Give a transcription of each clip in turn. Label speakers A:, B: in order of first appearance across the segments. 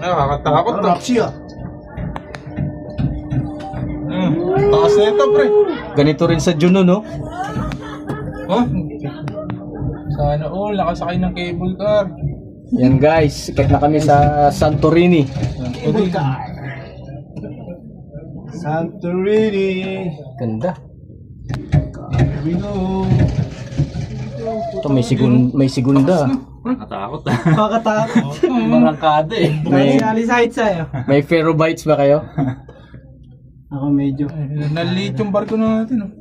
A: Nakakatakot to.
B: Rapsi ah.
A: Takas na ito, pre.
C: Ganito rin sa Juno, no?
A: Oh? Sana all, nakasakay ng cable car.
C: Yan guys, sikat na kami sa Santorini.
B: Cable car. Santorini.
C: Ganda.
B: Here we go.
C: Ito may segunda.
D: Nakatakot.
B: Kakatakot.
D: Barangkada eh.
C: May,
B: Alis height sa'yo.
C: may ferro bites ba kayo?
B: Ako medyo.
A: Naliit yung barko natin. Oh.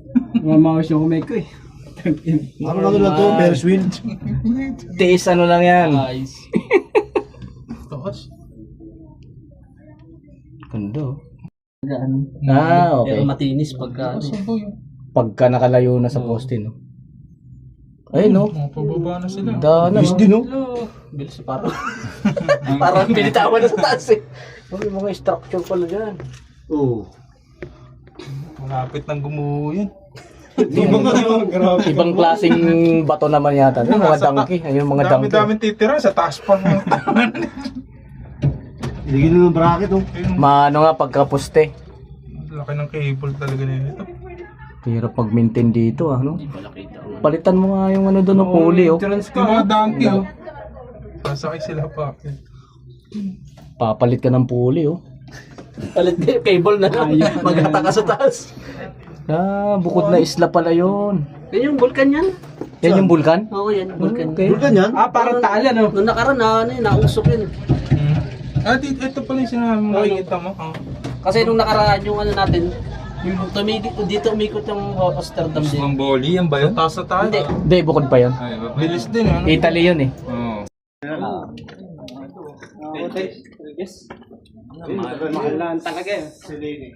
B: Mamawas yung kumay ko eh. Ano lang to? Ferris wheel.
C: Tiis ano lang yan.
D: Guys.
A: Takas.
C: Ganda. oh.
D: Pero
C: Okay.
D: matinis pagka.
C: Pagka nakalayo na sa poste, no? Ay, no?
A: Pababa na sila.
C: Ganda na, no?
B: no?
D: Bilis parang. Parang binitawan na sa taas eh.
C: May mga structure pala dyan.
B: Oo.
A: Malapit nang gumuho yan.
C: Ibang klaseng bato naman yata. Yung mga donkey. Yung mga donkey.
A: Dami-daming titira sa taas pa mga
B: Ligyan na ng bracket oh.
C: Maano nga pagkaposte.
A: Laki ng cable talaga nito.
C: Pero pag maintain dito, ano?
D: Hindi pala kita.
C: Palitan mo nga yung ano doon, no, pulley, oh.
A: Yung mga donkey, oh. Sasakay sila pa.
C: Papalit ka ng pulley, oh.
D: Palit cable na lang. Maghataka sa taas.
C: Ah, bukod na isla pala yun.
D: Yan yung vulkan yan.
C: Yan yung bulkan?
D: Oo, yan. Vulkan.
C: Okay.
B: Bulkan yan? Ah, parang taal ano?
D: Nung nakaraan na, ano yun, nausok yun.
A: Ito pala yung sinabi mo, nakikita mo.
D: Kasi nung nakaraan yung ano natin, yung dito umikot yung Amsterdam din.
A: Mamboli, yan ba yun? Taas na tayo.
D: Hindi.
C: Hindi, bukod pa yun.
A: Bilis din, ano?
C: Italy yun, eh.
A: Oo.
B: Mahal lang talaga eh.
C: Sili.